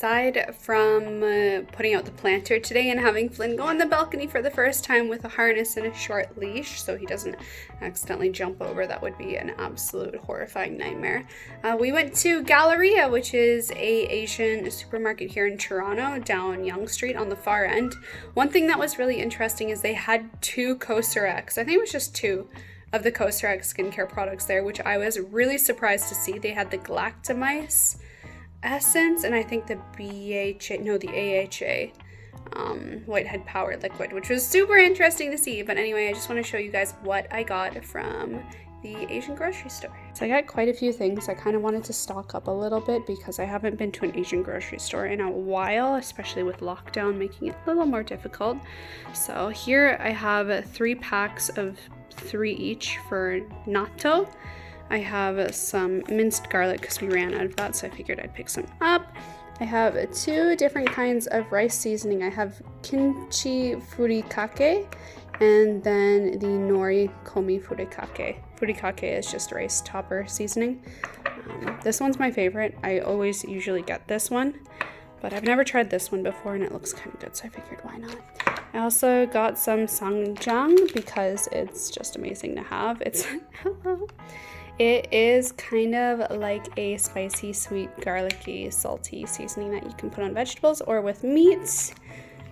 aside from putting out the planter today and having Flynn go on the balcony for the first time with a harness and a short leash so he doesn't accidentally jump over, that would be an absolute horrifying nightmare. We went to Galleria, which is a Asian supermarket here in Toronto, down Yonge Street on the far end. One thing that was really interesting is they had 2 COSRX, I think it was just 2 of the COSRX skincare products there, which I was really surprised to see. They had the Galactamice essence and I think the AHA Whitehead Power Liquid, which was super interesting to see. But anyway, I just want to show you guys what I got from the Asian grocery store. So I got quite a few things. I kind of wanted to stock up a little bit because I haven't been to an Asian grocery store in a while, especially with lockdown making it a little more difficult. So here I have 3 packs of 3 each for natto. I have some minced garlic because we ran out of that, so I figured I'd pick some up. I have 2 different kinds of rice seasoning. I have kimchi furikake and then the nori komi furikake. Furikake is just rice topper seasoning. This one's my favorite. I always usually get this one, but I've never tried this one before and it looks kind of good, so I figured why not. I also got some sangjiang because it's just amazing to have. It is kind of like a spicy, sweet, garlicky, salty seasoning that you can put on vegetables or with meats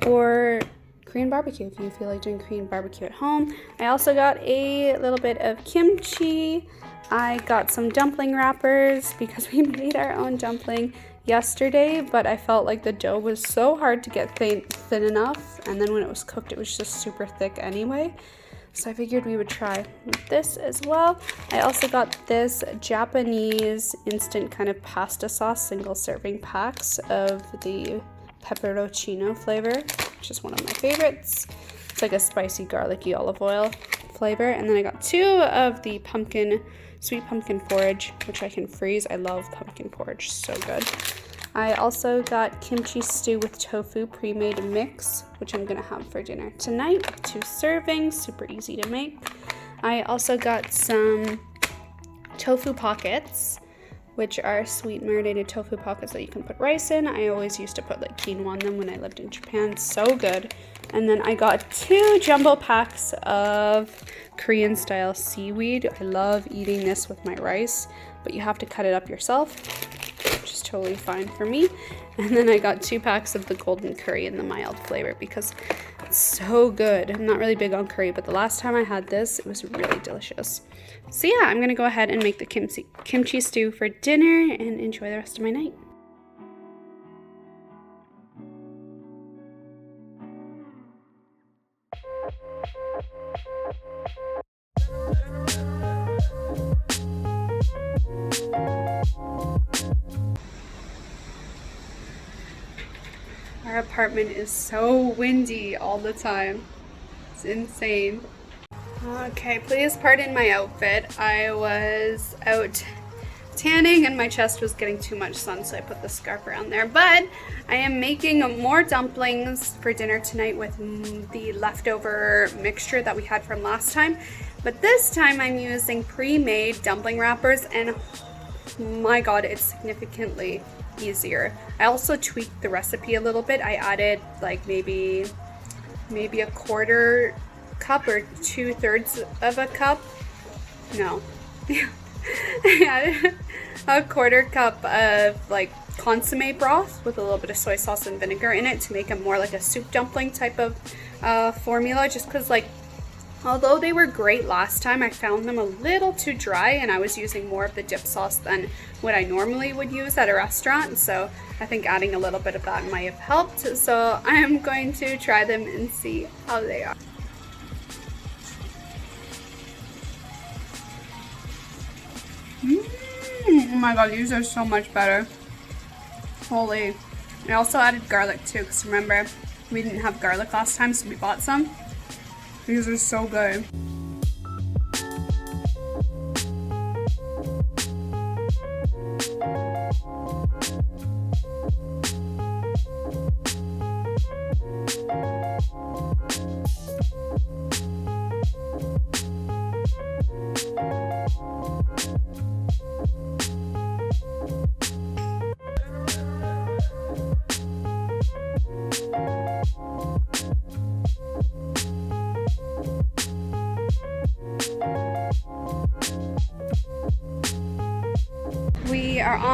or Korean barbecue if you feel like doing Korean barbecue at home. I also got a little bit of kimchi. I got some dumpling wrappers because we made our own dumpling yesterday, but I felt like the dough was so hard to get thin enough, and then when it was cooked it was just super thick anyway, so I figured we would try this as well. I also got this Japanese instant kind of pasta sauce single serving packs of the pepperoncino flavor, which is one of my favorites. It's like a spicy garlicky olive oil flavor. And then I got 2 of the sweet pumpkin porridge, which I can freeze. I love pumpkin porridge, so good. I also got kimchi stew with tofu pre-made mix, which I'm gonna have for dinner tonight. 2 servings, super easy to make. I also got some tofu pockets, which are sweet marinated tofu pockets that you can put rice in. I always used to put like quinoa in them when I lived in Japan, so good. And then I got 2 jumbo packs of Korean style seaweed. I love eating this with my rice, but you have to cut it up yourself, which is totally fine for me. And then I got 2 packs of the golden curry in the mild flavor because it's so good. I'm not really big on curry, but the last time I had this, it was really delicious. So yeah, I'm gonna go ahead and make the kimchi stew for dinner and enjoy the rest of my night. Our apartment is so windy all the time. It's insane. Okay, please pardon my outfit. I was out tanning and my chest was getting too much sun, so I put the scarf around there. But I am making more dumplings for dinner tonight with the leftover mixture that we had from last time. But this time I'm using pre-made dumpling wrappers, and oh my god, it's significantly easier. I also tweaked the recipe a little bit. I added like maybe a quarter cup or 2/3 of a cup. No. I added a quarter cup of like consomme broth with a little bit of soy sauce and vinegar in it to make it more like a soup dumpling type of formula, just because like although they were great last time, I found them a little too dry and I was using more of the dip sauce than what I normally would use at a restaurant, so I think adding a little bit of that might have helped. So I am going to try them and see how they are. Oh my god, these are so much better. Holy. I also added garlic too, because remember, we didn't have garlic last time, so we bought some. These are so good.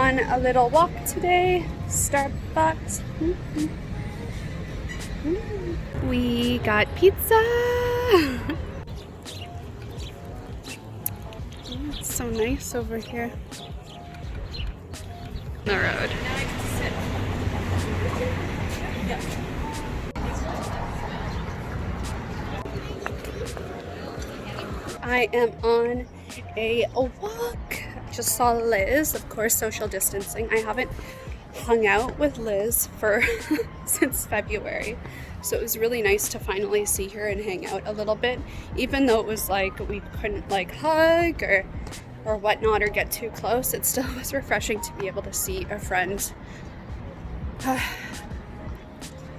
on a little walk today. Starbucks. We got pizza. It's so nice over here. The road. I am on a walk. Just saw Liz, of course, social distancing. I haven't hung out with Liz for since February, so it was really nice to finally see her and hang out a little bit, even though it was like we couldn't like hug or whatnot or get too close. It still was refreshing to be able to see a friend.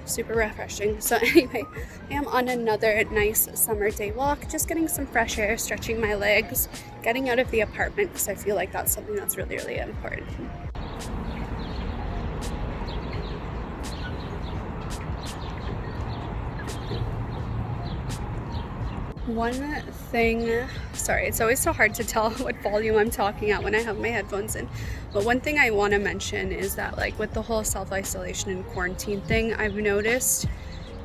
Super refreshing. So anyway, I am on another nice summer day walk, just getting some fresh air, stretching my legs, getting out of the apartment, because I feel like that's something that's really, really important. One thing, sorry, it's always so hard to tell what volume I'm talking at when I have my headphones in, but one thing I want to mention is that, like, with the whole self-isolation and quarantine thing, I've noticed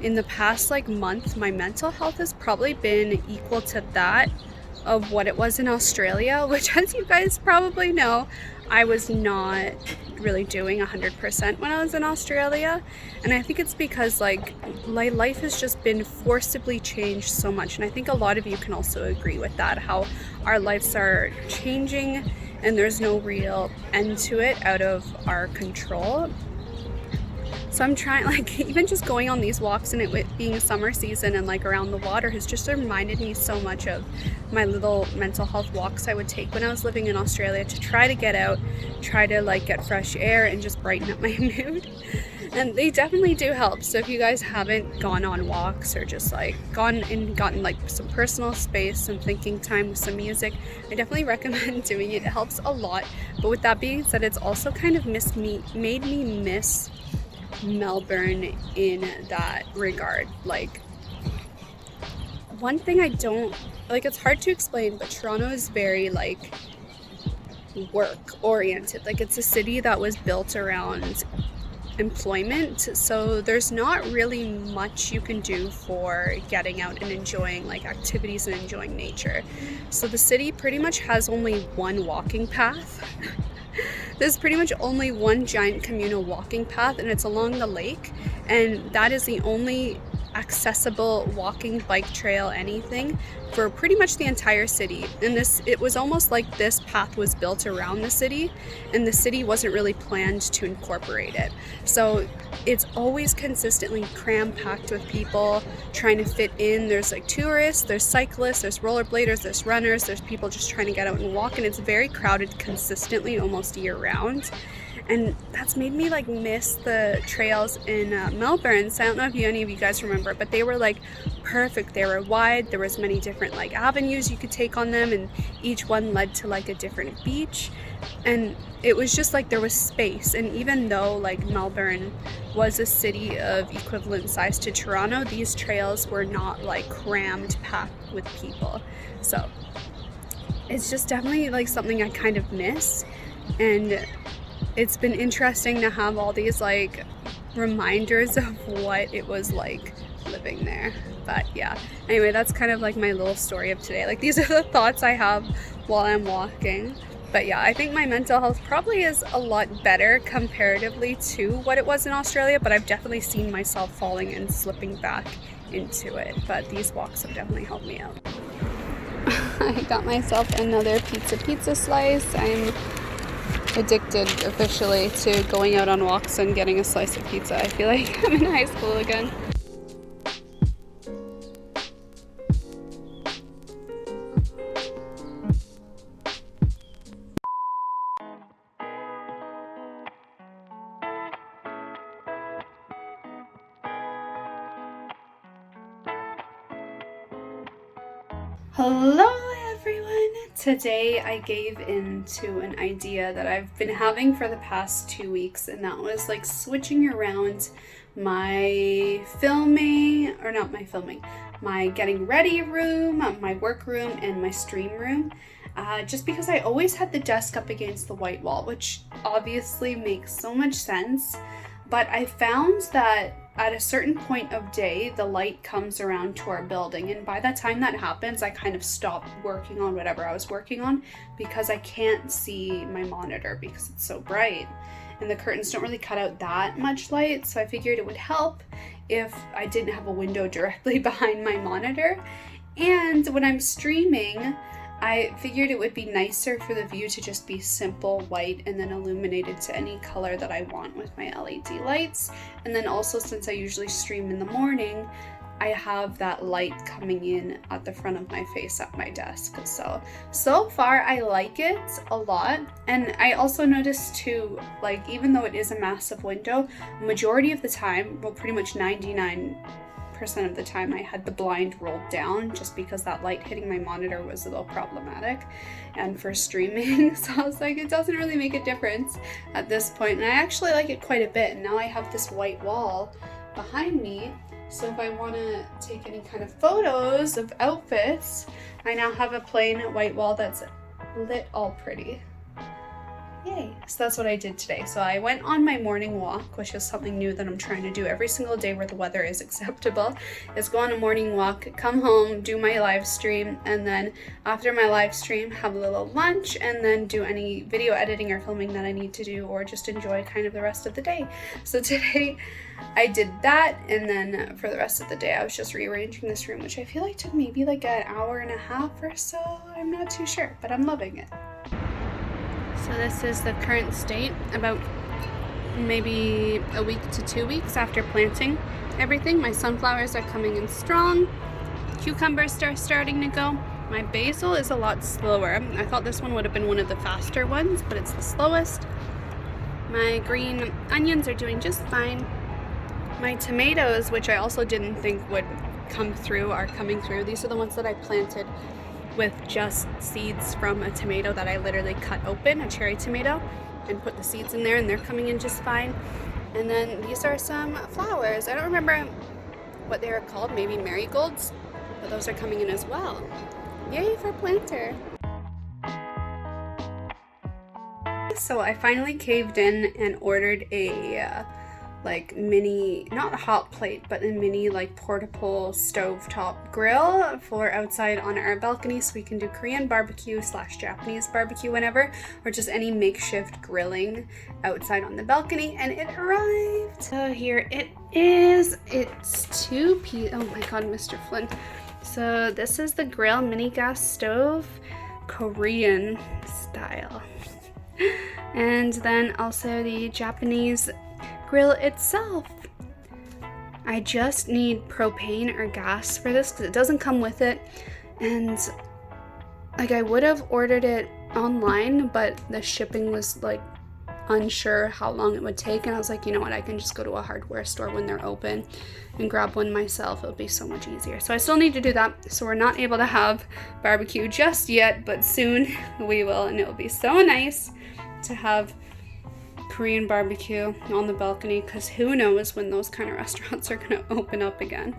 in the past like month my mental health has probably been equal to that of what it was in Australia, which, as you guys probably know, I was not really doing 100% when I was in Australia. And I think it's because like my life has just been forcibly changed so much, and I think a lot of you can also agree with that, how our lives are changing and there's no real end to it out of our control. So I'm trying, like, even just going on these walks and it being summer season and like around the water has just reminded me so much of my little mental health walks I would take when I was living in Australia to try to get out, try to like get fresh air and just brighten up my mood. And they definitely do help. So if you guys haven't gone on walks or just like gone and gotten like some personal space, some thinking time with some music, I definitely recommend doing it. It helps a lot. But with that being said, it's also kind of made me miss Melbourne in that regard. Like, one thing I don't like, it's hard to explain, but Toronto is very like work oriented. Like, it's a city that was built around employment, so there's not really much you can do for getting out and enjoying like activities and enjoying nature. So the city pretty much has only one walking path. There's pretty much only one giant communal walking path, and it's along the lake, and that is the only accessible walking, bike trail, anything for pretty much the entire city. And it was almost like this path was built around the city, and the city wasn't really planned to incorporate it. So it's always consistently cram-packed with people trying to fit in. There's like tourists, there's cyclists, there's rollerbladers, there's runners, there's people just trying to get out and walk, and it's very crowded consistently almost year-round. And that's made me like miss the trails in Melbourne. So I don't know if any of you guys remember, but they were like perfect. They were wide. There was many different like avenues you could take on them, and each one led to like a different beach. And it was just like there was space. And even though like Melbourne was a city of equivalent size to Toronto, these trails were not like crammed packed with people. So it's just definitely like something I kind of miss. And it's been interesting to have all these like reminders of what it was like living there. But yeah, anyway, that's kind of like my little story of today. Like, these are the thoughts I have while I'm walking. But yeah, I think my mental health probably is a lot better comparatively to what it was in Australia, but I've definitely seen myself falling and slipping back into it. But these walks have definitely helped me out. I got myself another pizza slice. I'm addicted officially to going out on walks and getting a slice of pizza. I feel like I'm in high school again. Hello everyone! Today I gave into an idea that I've been having for the past 2 weeks, and that was like switching around my my getting ready room, my work room, and my stream room. just because I always had the desk up against the white wall, which obviously makes so much sense. But I found that at a certain point of day, the light comes around to our building, and by the time that happens, I kind of stop working on whatever I was working on because I can't see my monitor because it's so bright, and the curtains don't really cut out that much light, so I figured it would help if I didn't have a window directly behind my monitor. And when I'm streaming, I figured it would be nicer for the view to just be simple white and then illuminated to any color that I want with my LED lights. And then also, since I usually stream in the morning, I have that light coming in at the front of my face at my desk. So far I like it a lot. And I also noticed too, like, even though it is a massive window, majority of the time, well, pretty much 99% of the time, I had the blind rolled down just because that light hitting my monitor was a little problematic and for streaming. So I was like, it doesn't really make a difference at this point, and I actually like it quite a bit. And now I have this white wall behind me, so if I want to take any kind of photos of outfits, I now have a plain white wall that's lit all pretty. Yay. So that's what I did today. So I went on my morning walk, which is something new that I'm trying to do every single day where the weather is acceptable, is go on a morning walk, come home, do my live stream, and then after my live stream, have a little lunch, and then do any video editing or filming that I need to do, or just enjoy kind of the rest of the day. So today I did that, and then for the rest of the day, I was just rearranging this room, which I feel like took maybe like an hour and a half or so. I'm not too sure, but I'm loving it. So this is the current state, about maybe a week to 2 weeks after planting everything. My sunflowers are coming in strong. Cucumbers are starting to go. My basil is a lot slower. I thought this one would have been one of the faster ones, but it's the slowest. My green onions are doing just fine. My tomatoes, which I also didn't think would come through, are coming through. These are the ones that I planted with just seeds from a tomato that I literally cut open, a cherry tomato, and put the seeds in there, and they're coming in just fine. And then these are some flowers. I don't remember what they are called, maybe marigolds, but those are coming in as well. Yay for planter. So I finally caved in and ordered a like mini, not a hot plate, but a mini like portable stovetop grill for outside on our balcony, so we can do Korean barbecue / Japanese barbecue whenever, or just any makeshift grilling outside on the balcony. And it arrived. So here it is. It's 2 pieces. Oh my god, Mr. Flynn. So this is the grill, mini gas stove, Korean style. And then also the Japanese grill itself. I just need propane or gas for this because it doesn't come with it, and like I would have ordered it online, but the shipping was like unsure how long it would take, and I was like, you know what, I can just go to a hardware store when they're open and grab one myself. It'll be so much easier. So I still need to do that, so we're not able to have barbecue just yet, but soon we will, and it will be so nice to have Korean barbecue on the balcony, because who knows when those kind of restaurants are going to open up again.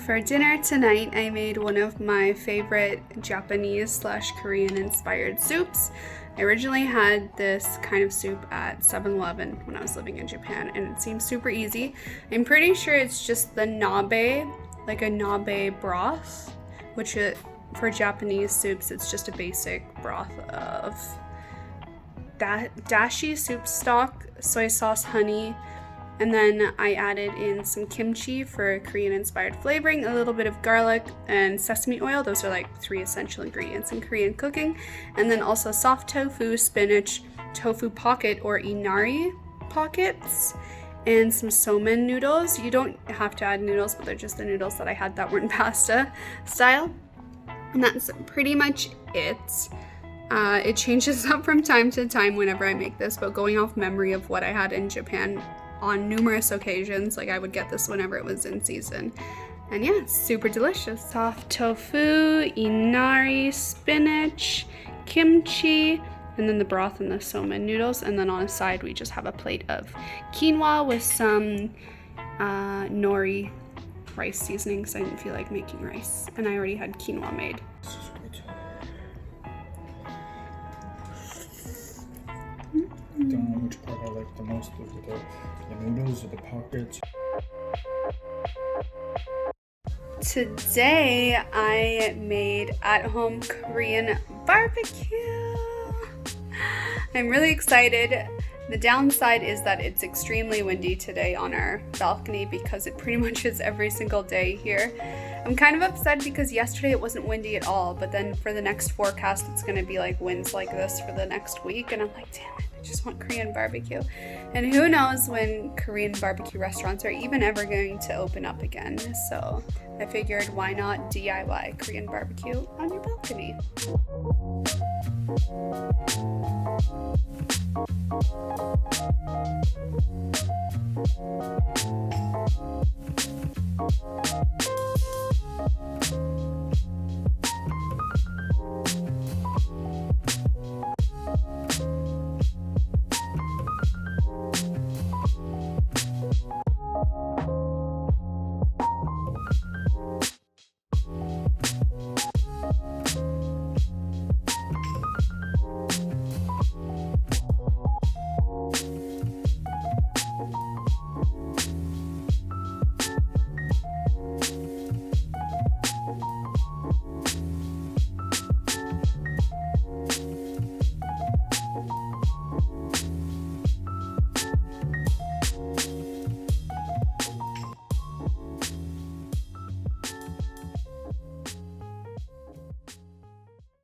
For dinner tonight, I made one of my favorite Japanese / Korean inspired soups. I originally had this kind of soup at 7-Eleven when I was living in Japan, and it seems super easy. I'm pretty sure it's just the nabe, like a nabe broth, which for Japanese soups, it's just a basic broth of dashi soup stock, soy sauce, honey, and then I added in some kimchi for Korean inspired flavoring, a little bit of garlic and sesame oil. Those are like 3 essential ingredients in Korean cooking. And then also soft tofu, spinach, tofu pocket or inari pockets, and some somen noodles. You don't have to add noodles, but they're just the noodles that I had that weren't pasta style. And that's pretty much it. It changes up from time to time whenever I make this, but going off memory of what I had in Japan on numerous occasions, like I would get this whenever it was in season. And yeah, it's super delicious. Soft tofu, inari, spinach, kimchi, and then the broth and the somen noodles. And then on a side, we just have a plate of quinoa with some nori rice seasoning, because I didn't feel like making rice. And I already had quinoa made. what I like the most is the noodles or the pockets. Today I made at-home Korean barbecue. I'm really excited. The downside is that it's extremely windy today on our balcony because it pretty much is every single day here. I'm kind of upset because yesterday it wasn't windy at all, but then for the next forecast it's going to be like winds like this for the next week, and I'm like, damn it, I just want Korean barbecue. And who knows when Korean barbecue restaurants are even ever going to open up again, so I figured why not DIY Korean barbecue on your balcony.